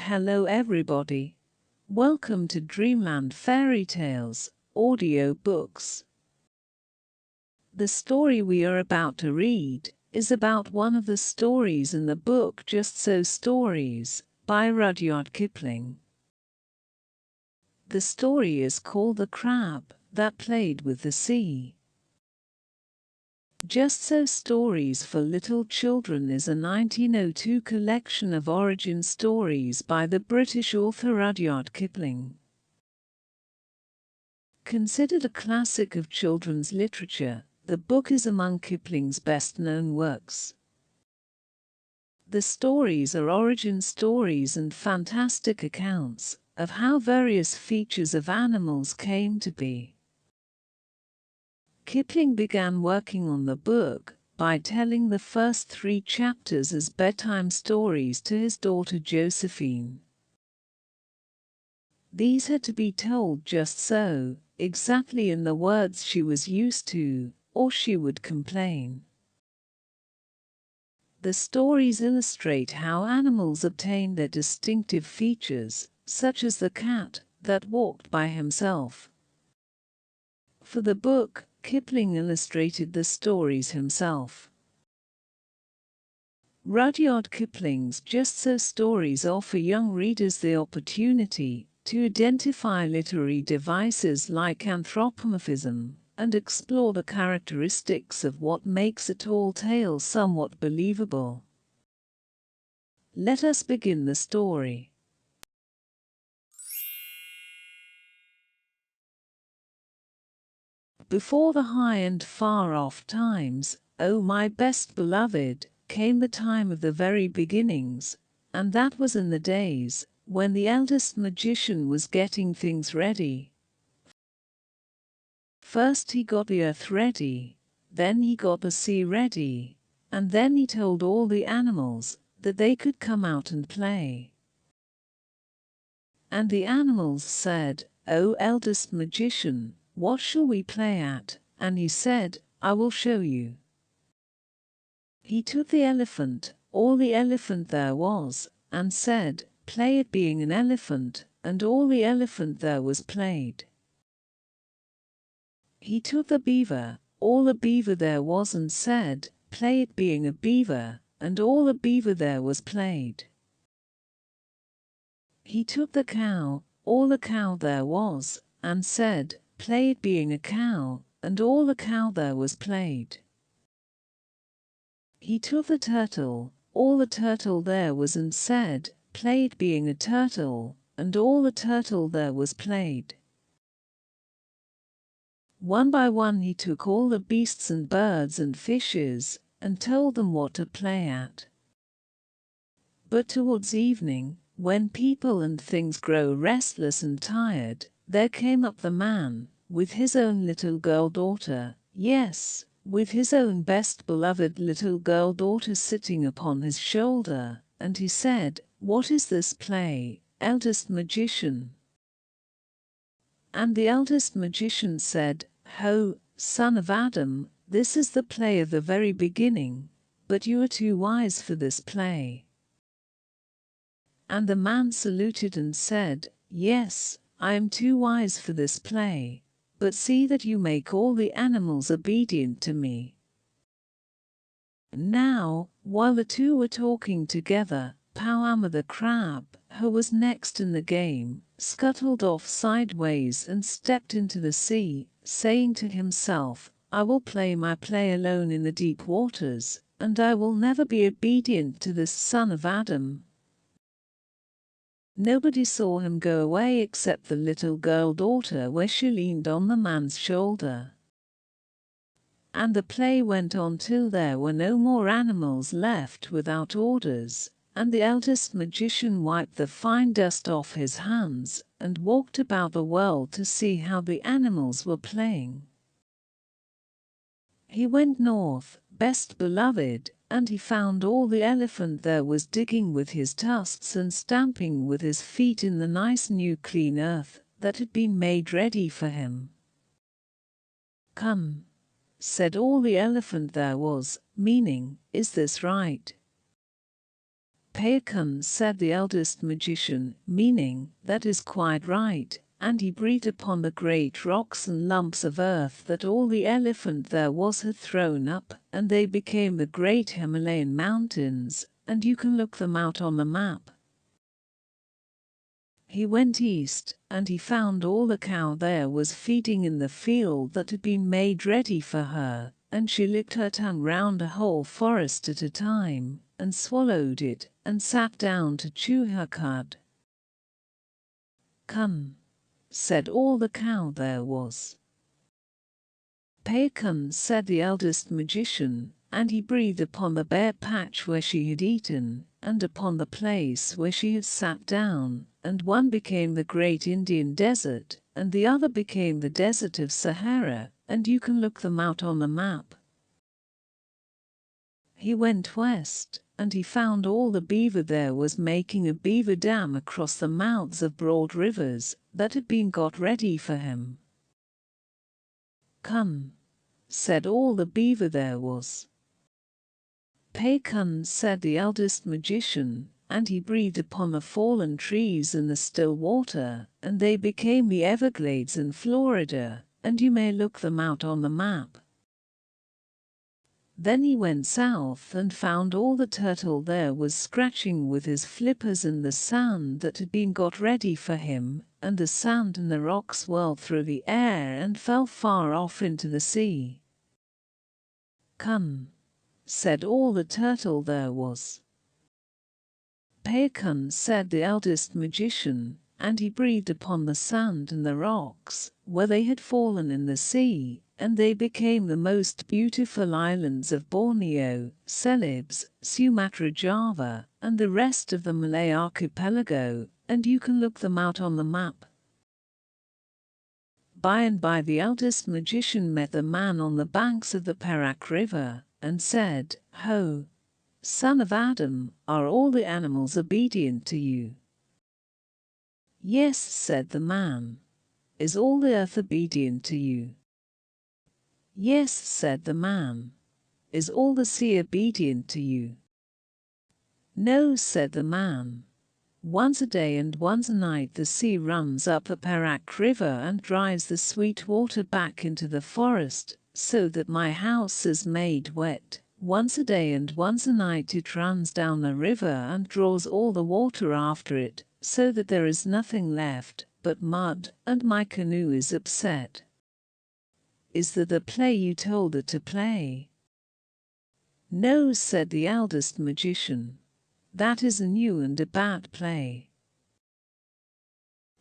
Hello everybody. Welcome to Dreamland Fairy Tales, audiobooks. The story we are about to read is about one of the stories in the book Just So Stories by Rudyard Kipling. The story is called The Crab That Played with the Sea. Just So Stories for Little Children is a 1902 collection of origin stories by the British author Rudyard Kipling. Considered a classic of children's literature, the book is among Kipling's best-known works. The stories are origin stories and fantastic accounts of how various features of animals came to be. Kipling began working on the book by telling the first 3 chapters as bedtime stories to his daughter Josephine. These had to be told just so, exactly in the words she was used to, or she would complain. The stories illustrate how animals obtain their distinctive features, such as the cat that walked by himself. For the book, Kipling illustrated the stories himself. Rudyard Kipling's Just So stories offer young readers the opportunity to identify literary devices like anthropomorphism and explore the characteristics of what makes a tall tale somewhat believable. Let us begin the story. Before the high and far-off times, O my best beloved, came the time of the very beginnings, and that was in the days when the eldest magician was getting things ready. First he got the earth ready, then he got the sea ready, and then he told all the animals that they could come out and play. And the animals said, O eldest magician, what shall we play at? And he said, I will show you. He took the elephant, all the elephant there was, and said, play at being an elephant, and all the elephant there was played. He took the beaver, all the beaver there was, and said, play at being a beaver, and all the beaver there was played. He took the cow, all the cow there was, and said, play at being a cow, and all the cow there was played. He took the turtle, all the turtle there was, and said, play at being a turtle, and all the turtle there was played. One by one he took all the beasts and birds and fishes, and told them what to play at. But towards evening, when people and things grow restless and tired, there came up the man, with his own little girl daughter, yes, with his own best beloved little girl daughter sitting upon his shoulder, and he said, what is this play, eldest magician? And the eldest magician said, Ho, son of Adam, this is the play of the very beginning, but you are too wise for this play. And the man saluted and said, yes, I am too wise for this play, but see that you make all the animals obedient to me. Now, while the two were talking together, Powama the crab, who was next in the game, scuttled off sideways and stepped into the sea, saying to himself, I will play my play alone in the deep waters, and I will never be obedient to this son of Adam. Nobody saw him go away except the little girl daughter, where she leaned on the man's shoulder. And the play went on till there were no more animals left without orders, and the eldest magician wiped the fine dust off his hands and walked about the world to see how the animals were playing. He went north, best beloved, and he found all the elephant there was digging with his tusks and stamping with his feet in the nice new clean earth that had been made ready for him. Come, said all the elephant there was, meaning, is this right? Pagan, said the eldest magician, meaning, that is quite right, and he breathed upon the great rocks and lumps of earth that all the elephant there was had thrown up, and they became the great Himalayan mountains, and you can look them out on the map. He went east, and he found all the cow there was feeding in the field that had been made ready for her, and she licked her tongue round a whole forest at a time, and swallowed it, and sat down to chew her cud. Come, said all the cow there was. Pagan, said the eldest magician, and he breathed upon the bare patch where she had eaten, and upon the place where she had sat down, and one became the great Indian desert, and the other became the desert of Sahara, and you can look them out on the map. He went west, and he found all the beaver there was making a beaver dam across the mouths of broad rivers that had been got ready for him. Come, said all the beaver there was. Pagan, said the eldest magician, and he breathed upon the fallen trees and the still water, and they became the Everglades in Florida, and you may look them out on the map. Then he went south and found all the turtle there was scratching with his flippers in the sand that had been got ready for him, and the sand and the rocks whirled through the air and fell far off into the sea. Come, said all the turtle there was. Pagan, said the eldest magician, and he breathed upon the sand and the rocks, where they had fallen in the sea, and they became the most beautiful islands of Borneo, Celebes, Sumatra, Java, and the rest of the Malay archipelago, and you can look them out on the map. By and by the eldest magician met the man on the banks of the Perak River, and said, Ho, son of Adam, are all the animals obedient to you? Yes, said the man. Is all the earth obedient to you? Yes, said the man. Is all the sea obedient to you? No, said the man. Once a day and once a night the sea runs up the Perak River and drives the sweet water back into the forest, so that my house is made wet. Once a day and once a night it runs down the river and draws all the water after it, so that there is nothing left but mud, and my canoe is upset. Is that the play you told her to play? No, said the eldest magician. That is a new and a bad play.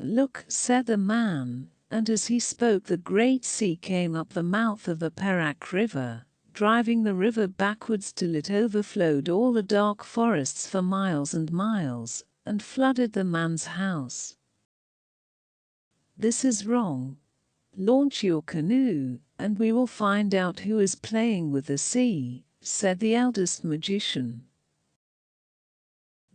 Look, said the man, and as he spoke the great sea came up the mouth of the Perak River, driving the river backwards till it overflowed all the dark forests for miles and miles, and flooded the man's house. This is wrong. Launch your canoe, and we will find out who is playing with the sea, said the eldest magician.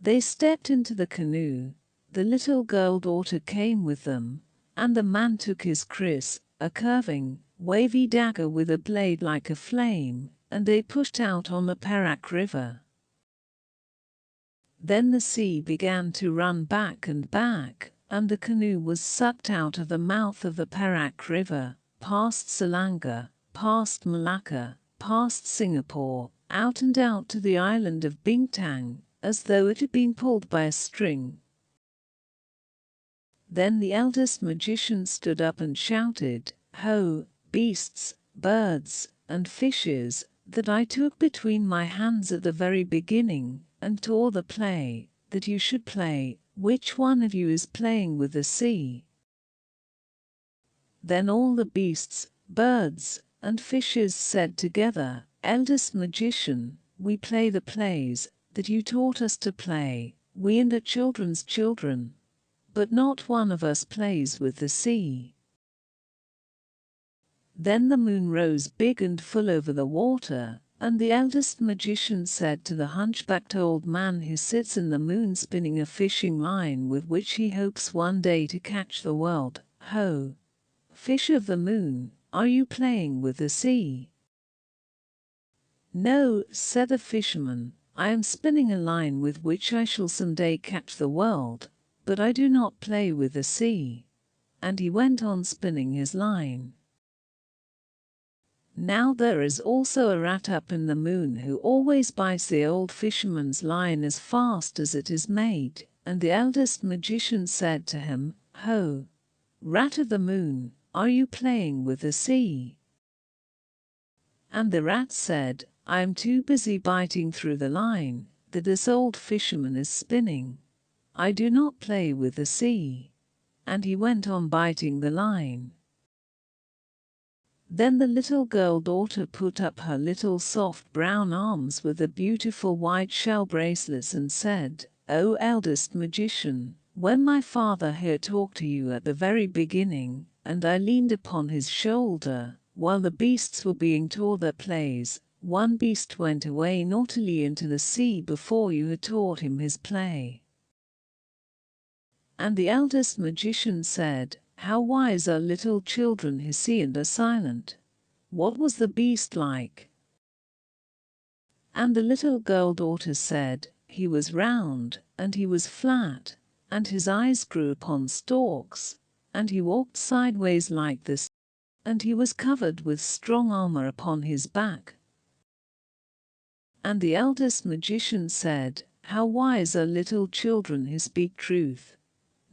They stepped into the canoe, the little girl daughter came with them, and the man took his kris, a curving, wavy dagger with a blade like a flame, and they pushed out on the Perak River. Then the sea began to run back, and the canoe was sucked out of the mouth of the Perak River, past Selangor, past Malacca, past Singapore, out and out to the island of Bintang, as though it had been pulled by a string. Then the eldest magician stood up and shouted, Ho, beasts, birds, and fishes, that I took between my hands at the very beginning, and tore the play, that you should play, which one of you is playing with the sea? Then all the beasts, birds, and fishes said together, Eldest magician, we play the plays that you taught us to play, we and the children's children. But not one of us plays with the sea. Then the moon rose big and full over the water, and the eldest magician said to the hunchbacked old man who sits in the moon spinning a fishing line with which he hopes one day to catch the world, Ho, fish of the moon, are you playing with the sea? No, said the fisherman, I am spinning a line with which I shall some day catch the world, but I do not play with the sea." And he went on spinning his line. Now there is also a rat up in the moon who always bites the old fisherman's line as fast as it is made, and the eldest magician said to him, "Ho, rat of the moon, are you playing with the sea?" And the rat said, "I am too busy biting through the line that this old fisherman is spinning. I do not play with the sea." And he went on biting the line. Then the little girl daughter put up her little soft brown arms with the beautiful white shell bracelets and said, "O eldest magician, when my father here talked to you at the very beginning, and I leaned upon his shoulder, while the beasts were being taught their plays, one beast went away naughtily into the sea before you had taught him his play." And the eldest magician said, "How wise are little children who see and are silent. What was the beast like?" And the little girl daughter said, "He was round, and he was flat, and his eyes grew upon stalks, and he walked sideways like this, and he was covered with strong armor upon his back." And the eldest magician said, "How wise are little children who speak truth.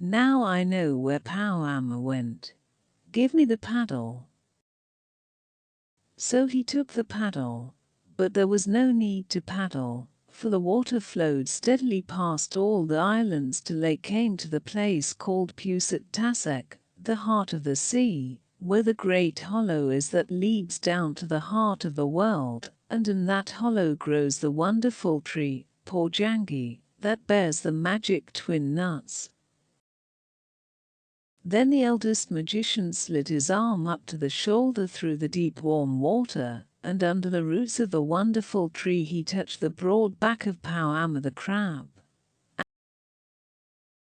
Now I know where Powhammer went. Give me the paddle." So he took the paddle, but there was no need to paddle, for the water flowed steadily past all the islands till they came to the place called Pusat, the heart of the sea, where the great hollow is that leads down to the heart of the world, and in that hollow grows the wonderful tree, Porjangi, that bears the magic twin nuts. Then the eldest magician slid his arm up to the shoulder through the deep warm water, and under the roots of the wonderful tree he touched the broad back of Powhammer the crab.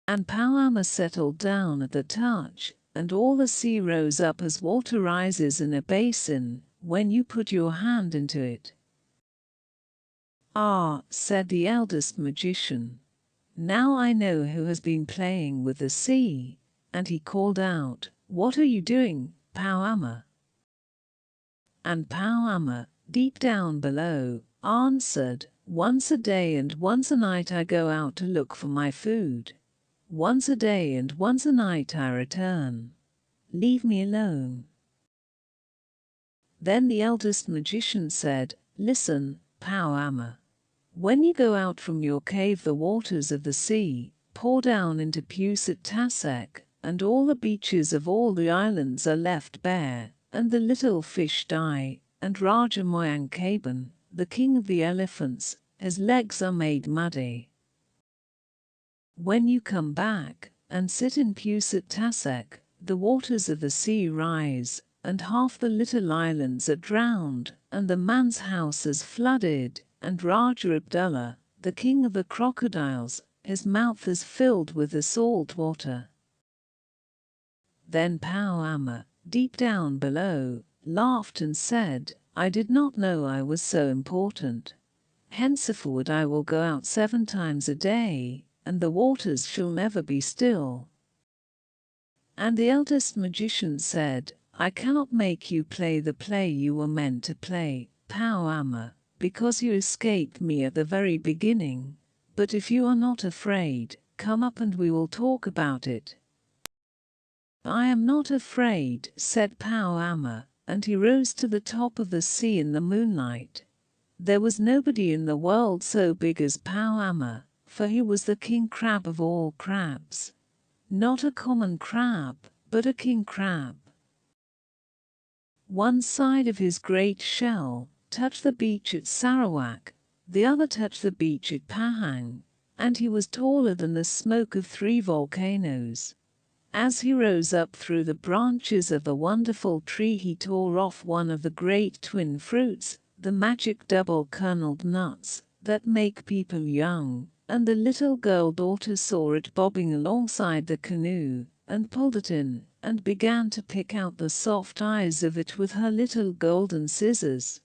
And Powhammer settled down at the touch, and all the sea rose up as water rises in a basin, when you put your hand into it. "Ah," said the eldest magician, "now I know who has been playing with the sea." And he called out, "What are you doing, Powhammer?" And Powhammer, deep down below, answered, "Once a day and once a night I go out to look for my food. Once a day and once a night I return. Leave me alone." Then the eldest magician said, "Listen, Powhammer. When you go out from your cave the waters of the sea pour down into Pusat, and all the beaches of all the islands are left bare, and the little fish die, and Raja Moyankaban, the king of the elephants, his legs are made muddy. When you come back and sit in Pusat, the waters of the sea rise, and half the little islands are drowned, and the man's house is flooded, and Raja Abdullah, the king of the crocodiles, his mouth is filled with the salt water." Then Powhammer, deep down below, laughed and said, "I did not know I was so important. Henceforward I will go out 7 times a day, and the waters shall never be still." And the eldest magician said, "I cannot make you play the play you were meant to play, Powhammer, because you escaped me at the very beginning. But if you are not afraid, come up and we will talk about it." "I am not afraid," said Powhammer, and he rose to the top of the sea in the moonlight. There was nobody in the world so big as Powhammer, for he was the king crab of all crabs. Not a common crab, but a king crab. One side of his great shell touched the beach at Sarawak, the other touched the beach at Pahang, and he was taller than the smoke of 3 volcanoes. As he rose up through the branches of the wonderful tree he tore off one of the great twin fruits, the magic double-kerneled nuts that make people young, and the little girl daughter saw it bobbing alongside the canoe, and pulled it in, and began to pick out the soft eyes of it with her little golden scissors.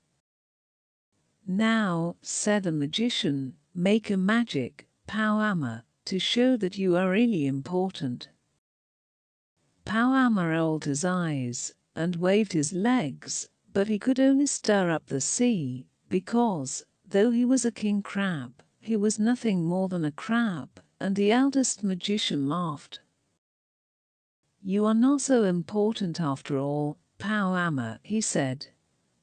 "Now," said the magician, "make a magic, Powama, to show that you are really important." Powama rolled his eyes and waved his legs, but he could only stir up the sea, because, though he was a king crab, he was nothing more than a crab, and the eldest magician laughed. "You are not so important after all, Powama," he said.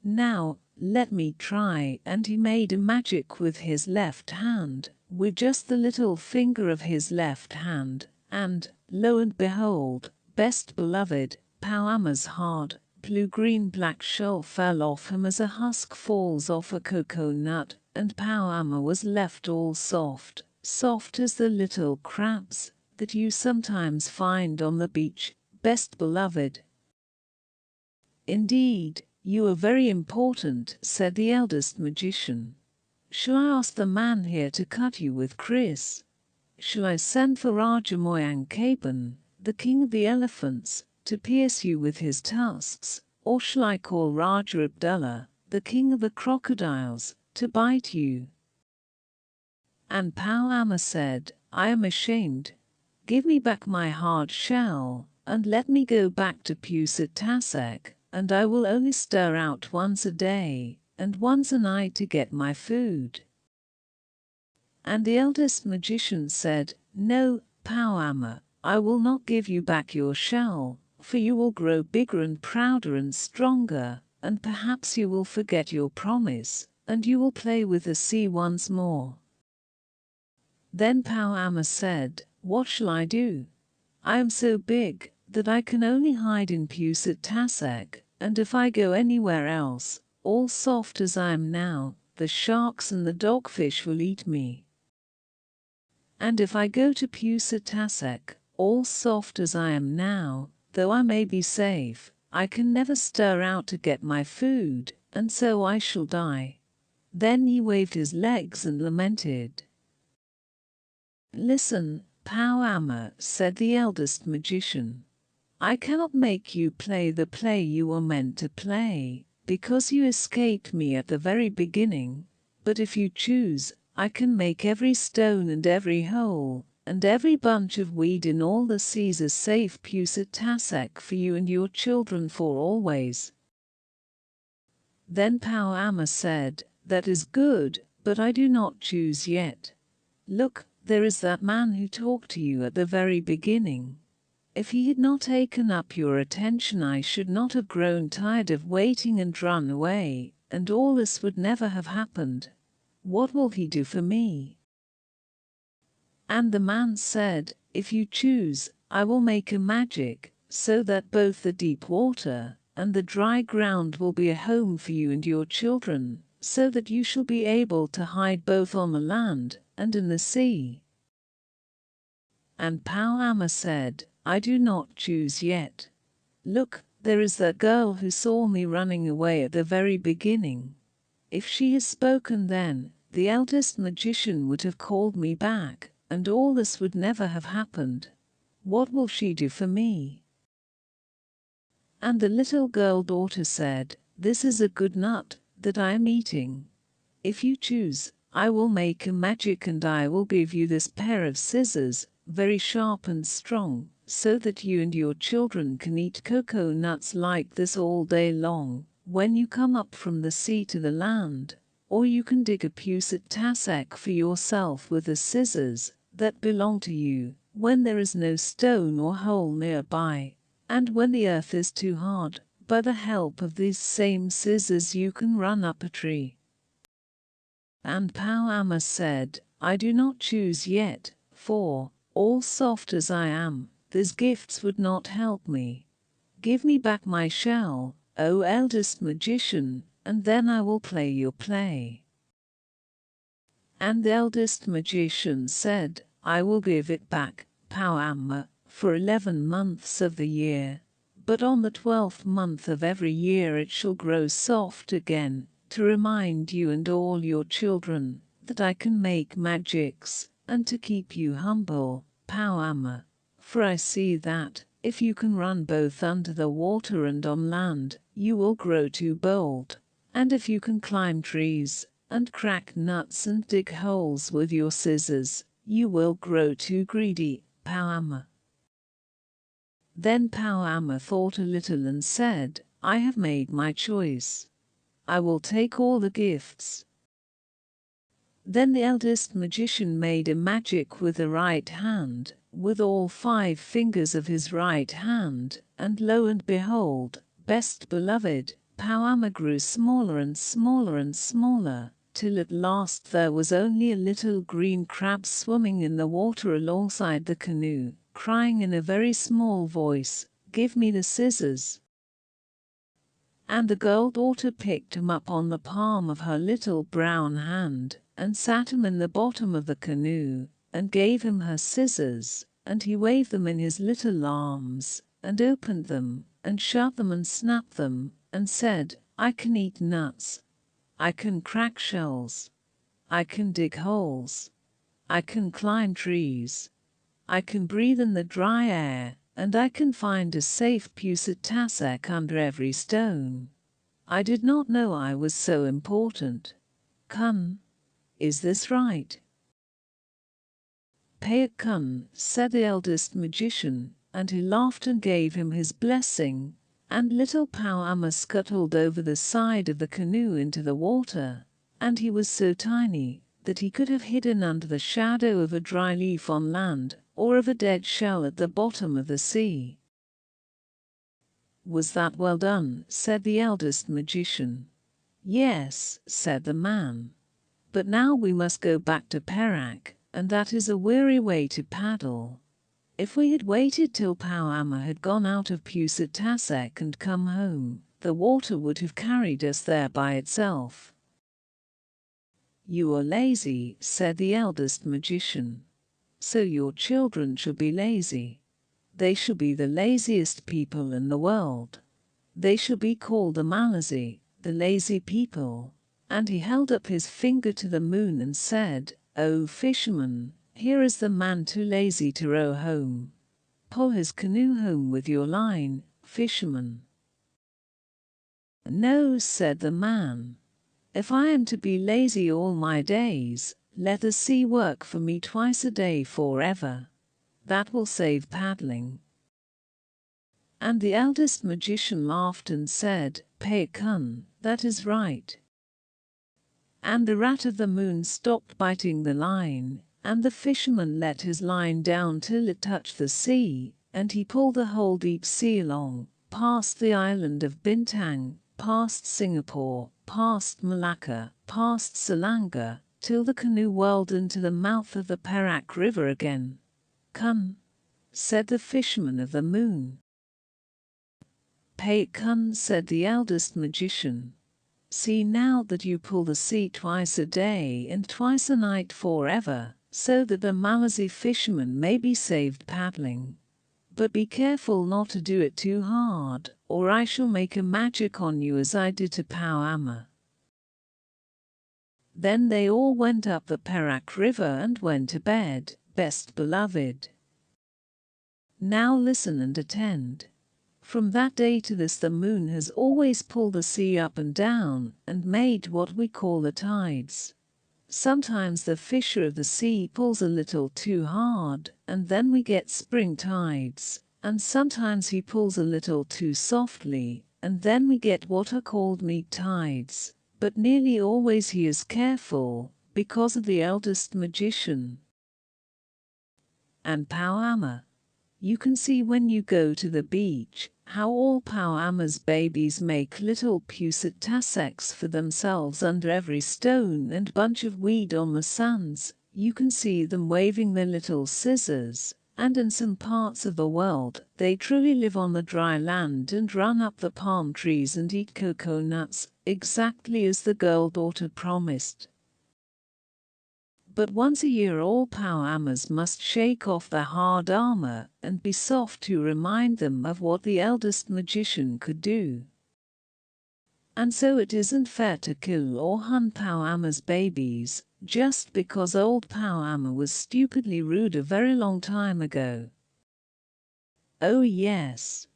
"Now, let me try," and he made a magic with his left hand, with just the little finger of his left hand, and, lo and behold, best beloved, Powama's hard, blue-green-black shell fell off him as a husk falls off a cocoa nut, and Powama was left all soft, soft as the little crabs that you sometimes find on the beach, best beloved. "Indeed, you are very important," said the eldest magician. "Shall I ask the man here to cut you with Chris? Shall I send for Raja Moyankabon, the king of the elephants, to pierce you with his tusks, or shall I call Raja Abdullah, the king of the crocodiles, to bite you?" And Powama said, "I am ashamed. Give me back my hard shell, and let me go back to Pusatasek, and I will only stir out once a day, and once a night to get my food." And the eldest magician said, "No, Powama, I will not give you back your shell, for you will grow bigger and prouder and stronger, and perhaps you will forget your promise, and you will play with the sea once more." Then Powama said, "What shall I do? I am so big that I can only hide in Pusatasek, and if I go anywhere else, all soft as I am now, the sharks and the dogfish will eat me. And if I go to Pusatasek, all soft as I am now, though I may be safe, I can never stir out to get my food, and so I shall die." Then he waved his legs and lamented. "Listen, Powama," said the eldest magician. "I cannot make you play the play you were meant to play, because you escaped me at the very beginning, but if you choose, I can make every stone and every hole, and every bunch of weed in all the seas a safe Pusatasek for you and your children for always." Then Powama said, "That is good, but I do not choose yet. Look, there is that man who talked to you at the very beginning. If he had not taken up your attention, I should not have grown tired of waiting and run away, and all this would never have happened. What will he do for me?" And the man said, "If you choose, I will make a magic, so that both the deep water and the dry ground will be a home for you and your children, so that you shall be able to hide both on the land and in the sea." And Powama said, "I do not choose yet. Look, there is that girl who saw me running away at the very beginning. If she has spoken then, the eldest magician would have called me back, and all this would never have happened. What will she do for me?" And the little girl daughter said, "This is a good nut that I am eating. If you choose, I will make a magic and I will give you this pair of scissors, very sharp and strong, so that you and your children can eat cocoa nuts like this all day long, when you come up from the sea to the land, or you can dig a Pusatasek for yourself with the scissors that belong to you, when there is no stone or hole nearby, and when the earth is too hard, by the help of these same scissors you can run up a tree." And Powama said, "I do not choose yet, for, all soft as I am, these gifts would not help me. Give me back my shell, O eldest magician, and then I will play your play." And the eldest magician said, "I will give it back, Powama, for 11 months of the year, but on the 12th month of every year it shall grow soft again, to remind you and all your children that I can make magics, and to keep you humble, Powama, for I see that, if you can run both under the water and on land, you will grow too bold, and if you can climb trees, and crack nuts and dig holes with your scissors, you will grow too greedy, Powama. Then Powama thought a little and said, I have made my choice. I will take all the gifts. Then the eldest magician made a magic with the right hand, with all 5 fingers of his right hand, and lo and behold, best beloved, Powama grew smaller and smaller and smaller, till at last there was only a little green crab swimming in the water alongside the canoe, crying in a very small voice, Give me the scissors. And the girl-daughter picked him up on the palm of her little brown hand, and sat him in the bottom of the canoe, and gave him her scissors, and he waved them in his little arms, and opened them, and shut them and snapped them, and said, I can eat nuts. I can crack shells. I can dig holes. I can climb trees. I can breathe in the dry air, and I can find a safe Pusat under every stone. I did not know I was so important. Kun, is this right? Pay kun, said the eldest magician, and he laughed and gave him his blessing, and little Powama scuttled over the side of the canoe into the water, and he was so tiny that he could have hidden under the shadow of a dry leaf on land, or of a dead shell at the bottom of the sea. Was that well done? Said the eldest magician. Yes, said the man. But now we must go back to Perak, and that is a weary way to paddle. If we had waited till Powama had gone out of Pusat and come home, the water would have carried us there by itself. You are lazy, said the eldest magician. So your children should be lazy. They should be the laziest people in the world. They should be called the Malazi, the lazy people. And he held up his finger to the moon and said, O fisherman, here is the man too lazy to row home. Pull his canoe home with your line, fisherman. No, said the man. If I am to be lazy all my days, let the sea work for me twice a day forever. That will save paddling. And the eldest magician laughed and said, Pay kun, that is right. And the rat of the moon stopped biting the line, and the fisherman let his line down till it touched the sea, and he pulled the whole deep sea along, past the island of Bintang, past Singapore, past Malacca, past Selangor, till the canoe whirled into the mouth of the Perak River again. Kun, said the fisherman of the moon. Pay kun, said the eldest magician. See now that you pull the sea twice a day and twice a night forever, so that the Malazi fisherman may be saved paddling. But be careful not to do it too hard, or I shall make a magic on you as I did to Powama. Then they all went up the Perak River and went to bed, best beloved. Now listen and attend. From that day to this the moon has always pulled the sea up and down, and made what we call the tides. Sometimes the fisher of the sea pulls a little too hard, and then we get spring tides, and sometimes he pulls a little too softly, and then we get what are called neap tides, but nearly always he is careful, because of the eldest magician. And Powama. You can see when you go to the beach, how all Powama's babies make little Pusat for themselves under every stone and bunch of weed on the sands. You can see them waving their little scissors, and in some parts of the world, they truly live on the dry land and run up the palm trees and eat cocoa nuts, exactly as the girl-daughter promised. But once a year all Powamas must shake off their hard armor and be soft to remind them of what the eldest magician could do. And so it isn't fair to kill or hunt Powama's babies, just because old Powama was stupidly rude a very long time ago. Oh yes.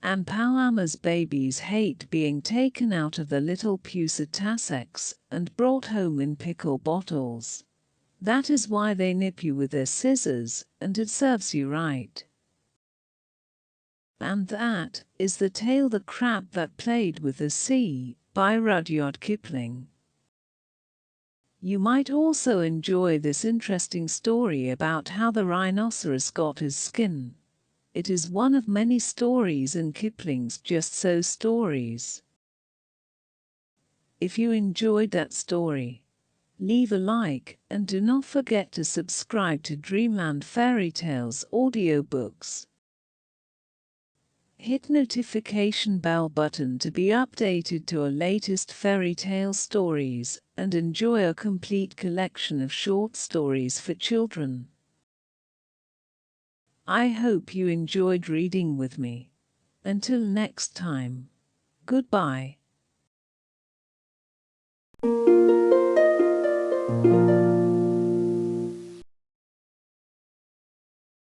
And Powama's babies hate being taken out of the little Pusitaseks and brought home in pickle bottles. That is why they nip you with their scissors, and it serves you right. And that is the tale The Crab That Played with the Sea by Rudyard Kipling. You might also enjoy this interesting story about how the rhinoceros got his skin. It is one of many stories in Kipling's Just So stories. If you enjoyed that story, leave a like and do not forget to subscribe to Dreamland Fairy Tales audiobooks. Hit notification bell button to be updated to our latest fairy tale stories and enjoy a complete collection of short stories for children. I hope you enjoyed reading with me. Until next time, goodbye.